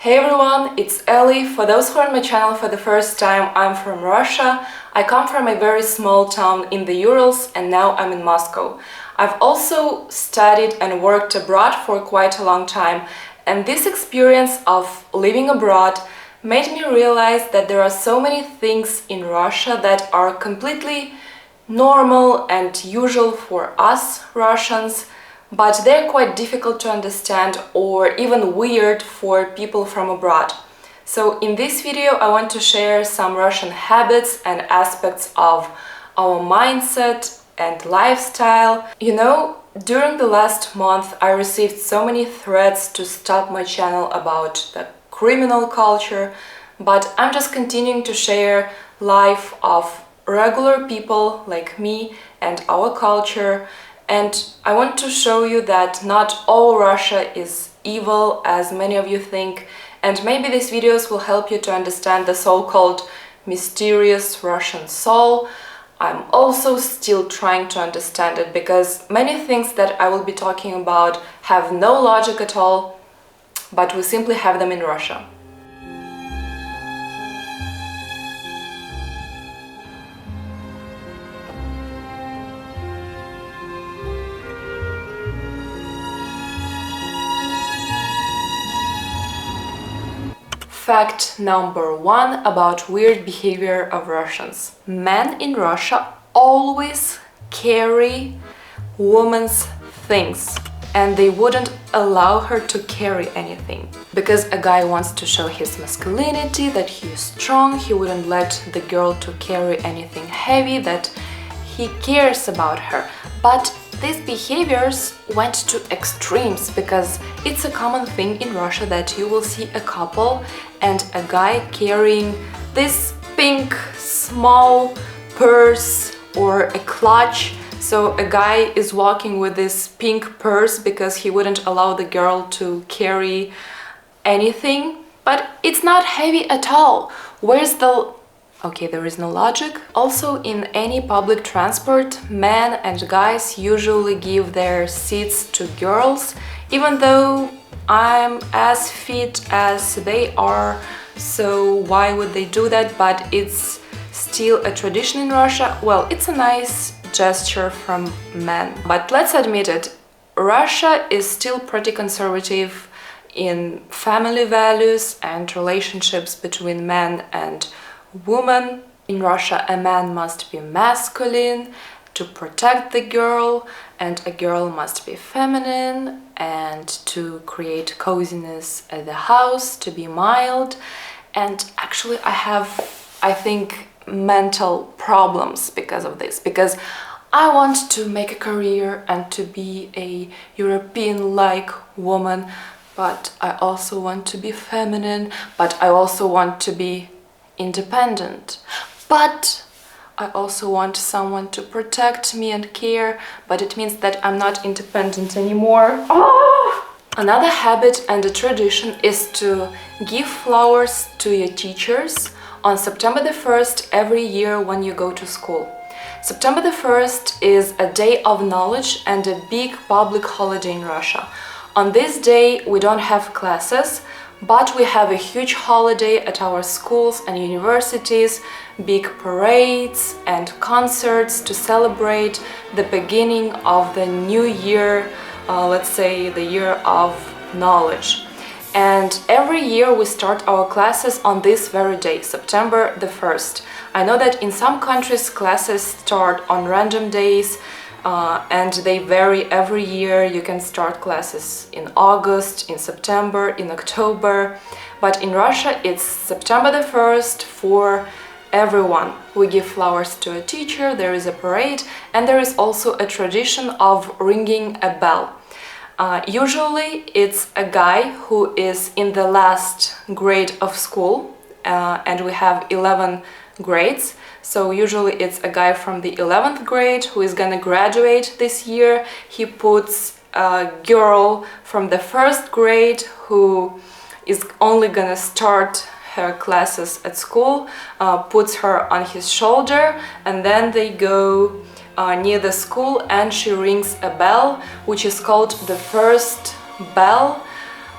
Hey everyone, it's Ellie. For those who are on my channel for the first time, I'm from Russia. I come from a very small town in the Urals and now I'm in Moscow. I've also studied and worked abroad for quite a long time, and this experience of living abroad made me realize that there are so many things in Russia that are completely normal and usual for us Russians, but they're quite difficult to understand or even weird for people from abroad. So in this video I want to share some Russian habits and aspects of our mindset and lifestyle. You know, during the last month I received so many threats to stop my channel about the criminal culture, but I'm just continuing to share life of regular people like me and our culture. And I want to show you that not all Russia is evil as many of you think, and maybe these videos will help you to understand the so-called mysterious Russian soul. I'm also still trying to understand it because many things that I will be talking about have no logic at all, but we simply have them in Russia. Fact number one about weird behavior of Russians. Men in Russia always carry women's things, and they wouldn't allow her to carry anything. Because a guy wants to show his masculinity, that he is strong, he wouldn't let the girl to carry anything heavy, that he cares about her. But these behaviors went to extremes because it's a common thing in Russia that you will see a couple and a guy carrying this pink small purse or a clutch. So a guy is walking with this pink purse because he wouldn't allow the girl to carry anything, but it's not heavy at all. Where's the... Okay, there is no logic. Also, in any public transport, men and guys usually give their seats to girls, even though I'm as fit as they are, so why would they do that? But it's still a tradition in Russia. Well, it's a nice gesture from men. But let's admit it, Russia is still pretty conservative in family values and relationships between men and woman. In Russia, a man must be masculine to protect the girl, and a girl must be feminine and to create coziness at the house, to be mild. And actually I think, mental problems because of this, because I want to make a career and to be a European-like woman, but I also want to be feminine, but I also want to be independent, but I also want someone to protect me and care, but it means that I'm not independent anymore. Oh! Another habit and a tradition is to give flowers to your teachers on September the 1st every year when you go to school. September the 1st is a day of knowledge and a big public holiday in Russia. On this day we don't have classes, but we have a huge holiday at our schools and universities, big parades and concerts to celebrate the beginning of the new year, let's say the year of knowledge. And every year we start our classes on this very day, September the 1st. I know that in some countries classes start on random days, and they vary every year. You can start classes in August, in September, in October, but in Russia it's September the 1st for everyone. We give flowers to a teacher, there is a parade, and there is also a tradition of ringing a bell. Usually it's a guy who is in the last grade of school, and we have 11 grades. So usually it's a guy from the 11th grade who is gonna graduate this year. He puts a girl from the 1st grade who is only gonna start her classes at school, puts her on his shoulder, and then they go near the school and she rings a bell, which is called the first bell.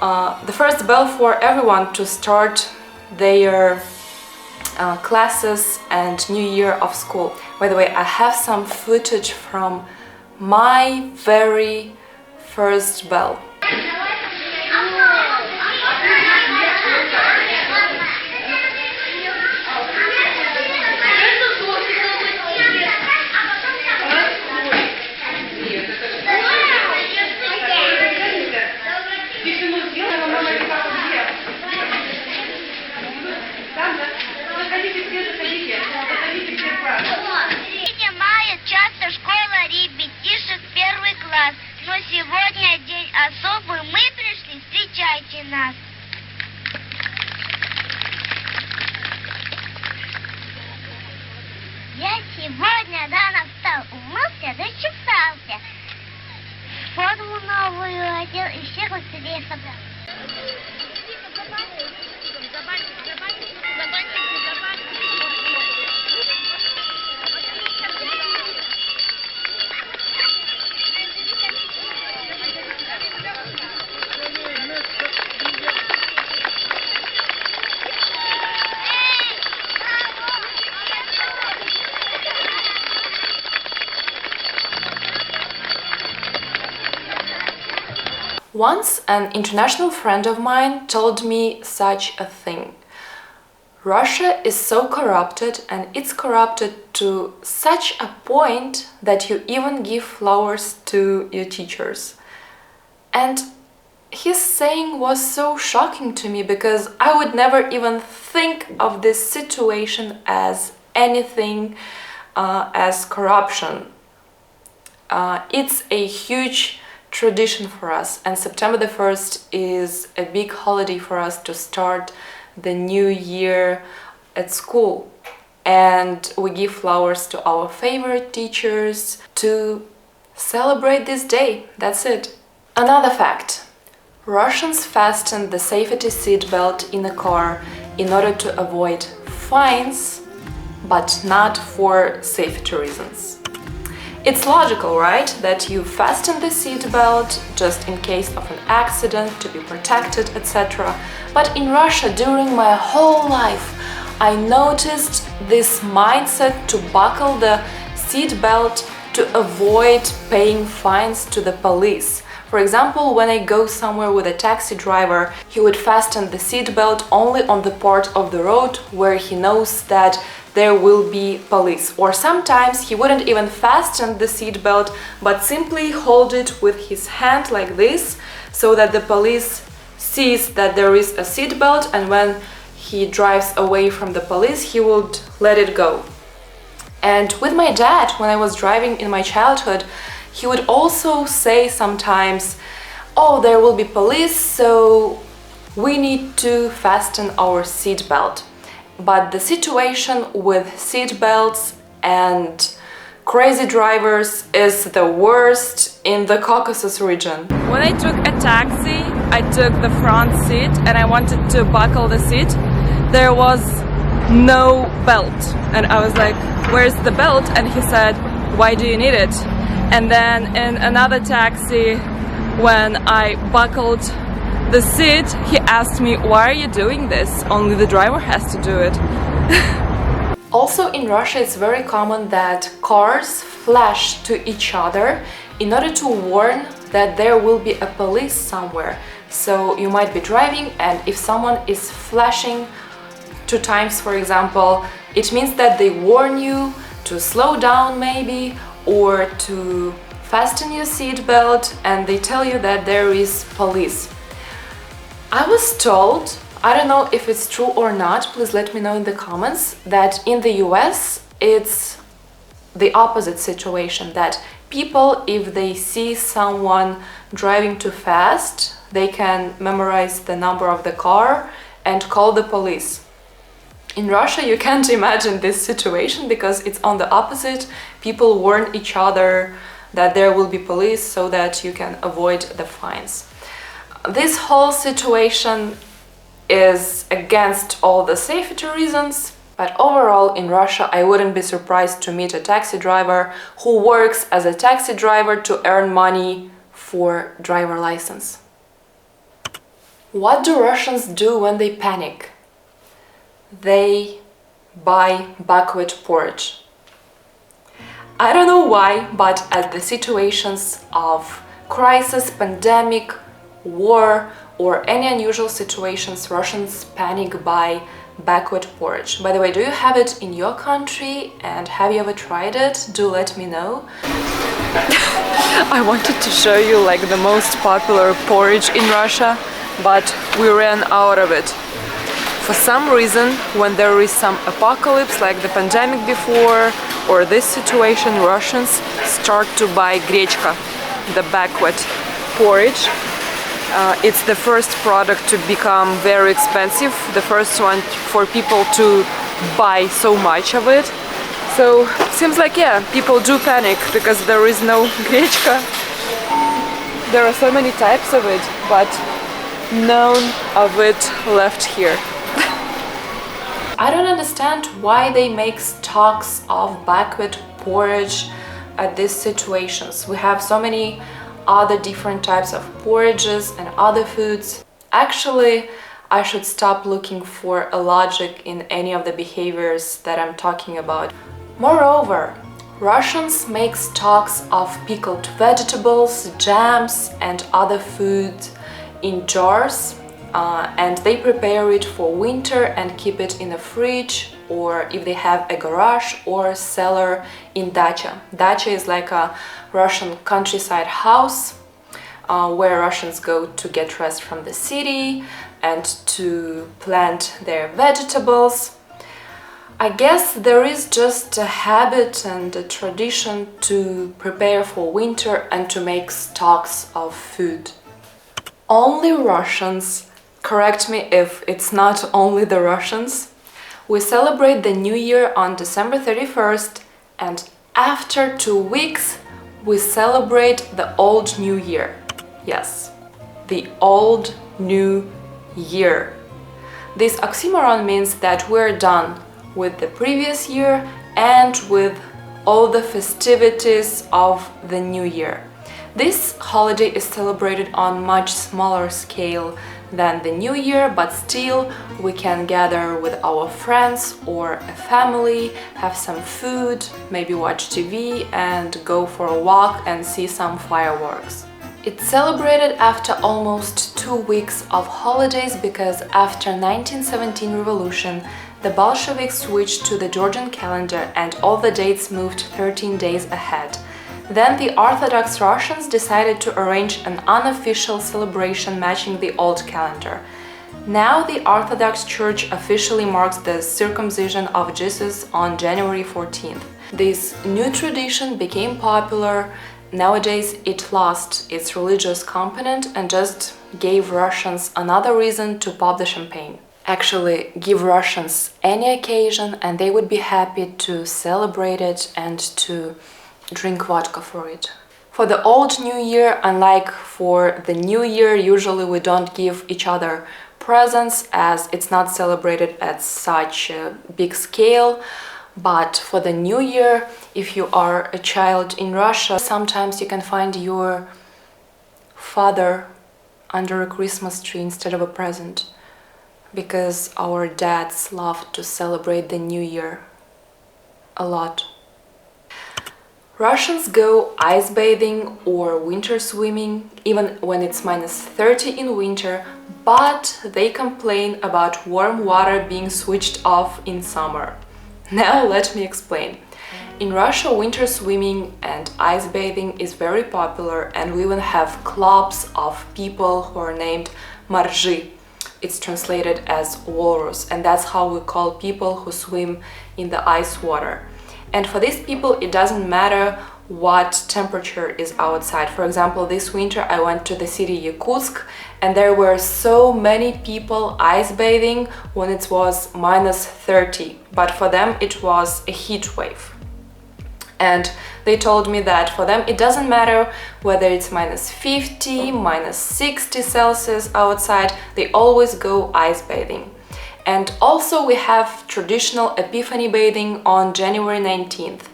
the first bell for everyone to start their classes and new year of school. By the way, I have some footage from my very first bell. Часто школа ребятишек первый класс, но сегодня день особый, мы пришли, встречайте нас. Я сегодня рано встал, умылся, зачесался, форму новую одел и всех учителей собрал. Once an international friend of mine told me such a thing. Russia is so corrupted, and it's corrupted to such a point that you even give flowers to your teachers. And his saying was so shocking to me because I would never even think of this situation as anything as corruption. It's a huge tradition for us, and September the 1st is a big holiday for us to start the new year at school, and we give flowers to our favorite teachers to celebrate this day. That's it. Another fact: Russians fasten the safety seat belt in a car in order to avoid fines, but not for safety reasons. It's logical, right, that you fasten the seat belt just in case of an accident, to be protected, etc. But in Russia, during my whole life, I noticed this mindset to buckle the seat belt to avoid paying fines to the police. For example, when I go somewhere with a taxi driver, he would fasten the seat belt only on the part of the road where he knows that there will be police. Or sometimes he wouldn't even fasten the seat belt, but simply hold it with his hand like this, so that the police sees that there is a seat belt, and when he drives away from the police, he would let it go. And with my dad, when I was driving in my childhood, he would also say sometimes, "Oh, there will be police, so we need to fasten our seat belt." But the situation with seat belts and crazy drivers is the worst in the Caucasus region. When I took a taxi, I took the front seat and I wanted to buckle the seat. There was no belt, and I was like, "Where's the belt?" And he said, "Why do you need it?" And then in another taxi, when I buckled the seat, he asked me, "Why are you doing this? Only the driver has to do it." Also in Russia, it's very common that cars flash to each other in order to warn that there will be a police somewhere. So you might be driving, and if someone is flashing 2 times, for example, it means that they warn you to slow down maybe, or to fasten your seatbelt, and they tell you that there is police. I was told, I don't know if it's true or not, please let me know in the comments, that in the US it's the opposite situation, that people, if they see someone driving too fast, they can memorize the number of the car and call the police. In Russia, you can't imagine this situation because it's on the opposite. People warn each other that there will be police so that you can avoid the fines. This whole situation is against all the safety reasons, but overall in Russia I wouldn't be surprised to meet a taxi driver who works as a taxi driver to earn money for driver license. What do Russians do when they panic? They buy buckwheat porridge. I don't know why, but at the situations of crisis, pandemic, war, or any unusual situations, Russians panic by buckwheat porridge. By the way, do you have it in your country and have you ever tried it? Do let me know. I wanted to show you like the most popular porridge in Russia, but we ran out of it. For some reason, when there is some apocalypse like the pandemic before or this situation, Russians start to buy GRECHKA, the buckwheat porridge. It's the first product to become very expensive, the first one for people to buy so much of it. So seems like, yeah, people do panic because there is no GRECHKA. There are so many types of it, but none of it left here. I don't understand why they make stocks of buckwheat porridge at these situations. We have so many other different types of porridges and other foods. Actually, I should stop looking for a logic in any of the behaviors that I'm talking about. Moreover, Russians make stocks of pickled vegetables, jams, and other food in jars. And they prepare it for winter and keep it in the fridge, or if they have a garage or cellar in dacha. Dacha is like a Russian countryside house where Russians go to get rest from the city and to plant their vegetables. I guess there is just a habit and a tradition to prepare for winter and to make stocks of food. Only Russians, correct me if it's not only the Russians, we celebrate the New Year on December 31st, and after 2 weeks we celebrate the Old New Year. Yes, the Old New Year. This oxymoron means that we're done with the previous year and with all the festivities of the New Year. This holiday is celebrated on much smaller scale than the New Year, but still we can gather with our friends or a family, have some food, maybe watch TV and go for a walk and see some fireworks. It's celebrated after almost 2 weeks of holidays because after 1917 revolution, the Bolsheviks switched to the Georgian calendar and all the dates moved 13 days ahead. Then the Orthodox Russians decided to arrange an unofficial celebration matching the old calendar. Now the Orthodox Church officially marks the circumcision of Jesus on January 14th. This new tradition became popular. Nowadays it lost its religious component and just gave Russians another reason to pop the champagne. Actually, give Russians any occasion and they would be happy to celebrate it and to drink vodka for it. For the Old New Year, unlike for the New Year, usually we don't give each other presents as it's not celebrated at such a big scale. But for the New Year, if you are a child in Russia, sometimes you can find your father under a Christmas tree instead of a present, because our dads love to celebrate the New Year a lot. Russians go ice bathing or winter swimming, even when it's -30 in winter, but they complain about warm water being switched off in summer. Now let me explain. In Russia, winter swimming and ice bathing is very popular, and we even have clubs of people who are named marji. It's translated as walrus, and that's how we call people who swim in the ice water. And for these people, it doesn't matter what temperature is outside. For example, this winter I went to the city Yakutsk and there were so many people ice bathing when it was -30, but for them it was a heat wave. And they told me that for them it doesn't matter whether it's -50, -60 Celsius outside, they always go ice bathing. And also we have traditional Epiphany bathing on January 19th.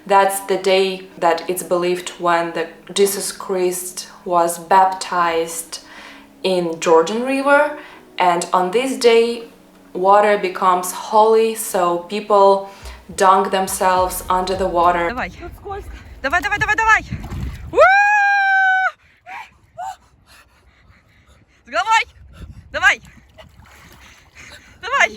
That's the day that it's believed when Jesus Christ was baptized in Jordan River, and on this day water becomes holy, so people dunk themselves under the water. Давай. Давай, давай, давай, давай. С головой. Давай. Давай.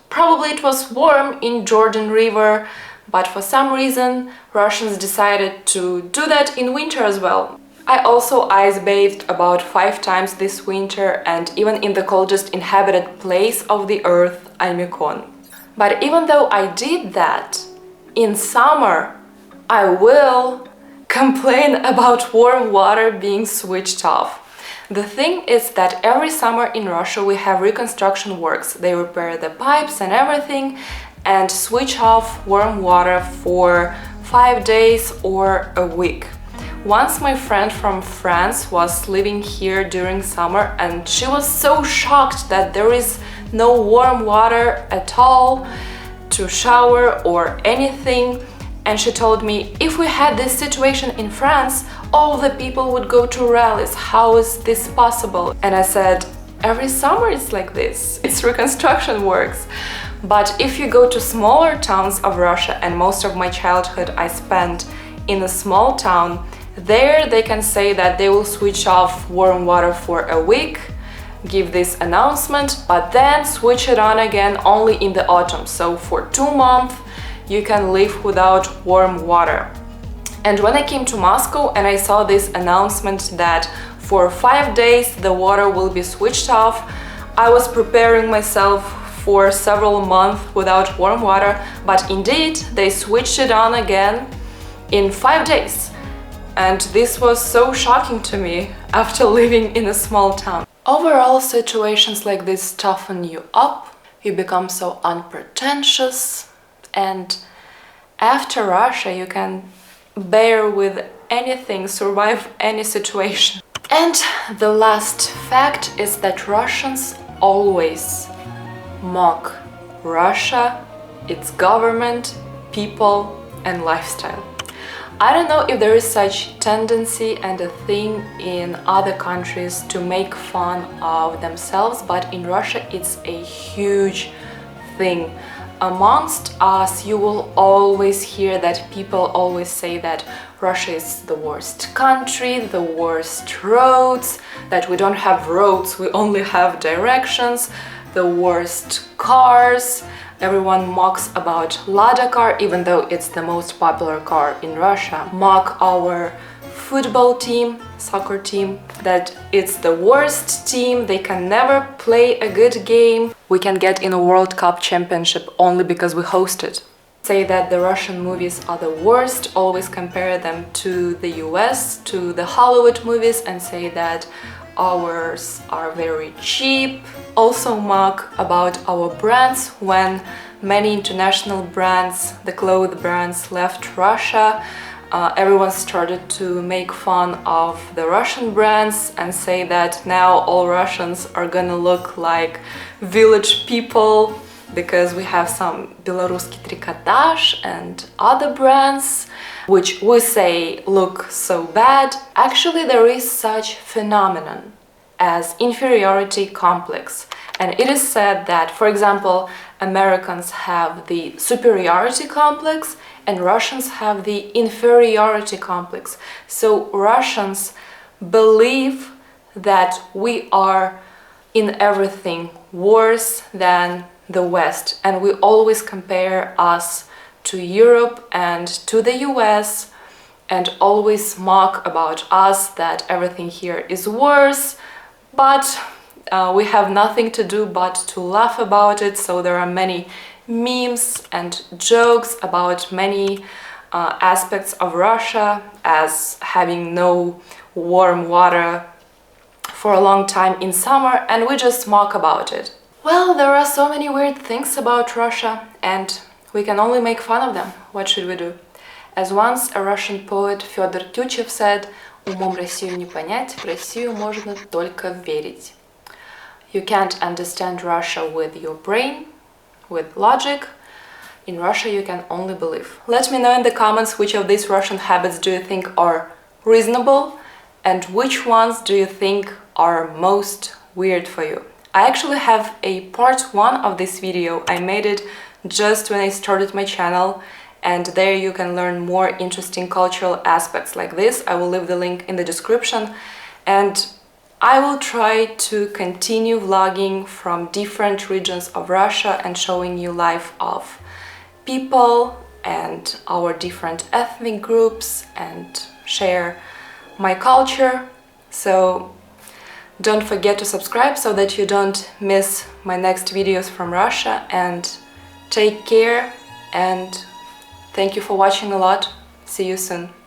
Probably it was warm in Jordan River, but for some reason Russians decided to do that in winter as well. I also ice bathed about 5 times this winter, and even in the coldest inhabited place of the earth, Almykon. But even though I did that, in summer I will complain about warm water being switched off. The thing is that every summer in Russia we have reconstruction works. They repair the pipes and everything and switch off warm water for 5 days or a week. Once my friend from France was living here during summer, and she was so shocked that there is no warm water at all to shower or anything. And she told me, if we had this situation in France, all the people would go to rallies. How is this possible? And I said, every summer it's like this. It's reconstruction works. But if you go to smaller towns of Russia, and most of my childhood I spent in a small town, there they can say that they will switch off warm water for a week, give this announcement, but then switch it on again only in the autumn. So for 2 months you can live without warm water. And when I came to Moscow and I saw this announcement that for 5 days the water will be switched off, I was preparing myself for several months without warm water, but indeed they switched it on again in 5 days. And this was so shocking to me after living in a small town. Overall, situations like this toughen you up, you become so unpretentious, and after Russia you can bear with anything, survive any situation. And the last fact is that Russians always mock Russia, its government, people and lifestyle. I don't know if there is such tendency and a thing in other countries to make fun of themselves, but in Russia it's a huge thing. Amongst us, you will always hear that people always say that Russia is the worst country, the worst roads, that we don't have roads, we only have directions, the worst cars. Everyone mocks about Lada car, even though it's the most popular car in Russia. Mock our football team, soccer team, that it's the worst team, they can never play a good game. We can get in a World Cup championship only because we hosted. Say that the Russian movies are the worst, always compare them to the US, to the Hollywood movies, and say that ours are very cheap. Also mock about our brands when many international brands, the clothes brands, left Russia. Everyone started to make fun of the Russian brands and say that now all Russians are gonna look like village people because we have some Белорусский трикотаж and other brands which we say look so bad. Actually, there is such phenomenon as inferiority complex, and it is said that, for example, Americans have the superiority complex and Russians have the inferiority complex. So Russians believe that we are in everything worse than the West, and we always compare us to Europe and to the US and always mock about us that everything here is worse, but we have nothing to do but to laugh about it. So there are many memes and jokes about many aspects of Russia as having no warm water for a long time in summer, and we just mock about it. Well, there are so many weird things about Russia and we can only make fun of them. What should we do? As once a Russian poet Федор Тютчев said, «Умом Россию не понять, в Россию можно только верить». You can't understand Russia with your brain, with logic. In Russia you can only believe. Let me know in the comments which of these Russian habits do you think are reasonable And which ones do you think are most weird for you? I actually have a part 1 of this video. I made it just when I started my channel, and there you can learn more interesting cultural aspects like this. I will leave the link in the description, and I will try to continue vlogging from different regions of Russia and showing you life of people and our different ethnic groups and share my culture. So don't forget to subscribe so that you don't miss my next videos from Russia, and take care, and thank you for watching a lot. See you soon.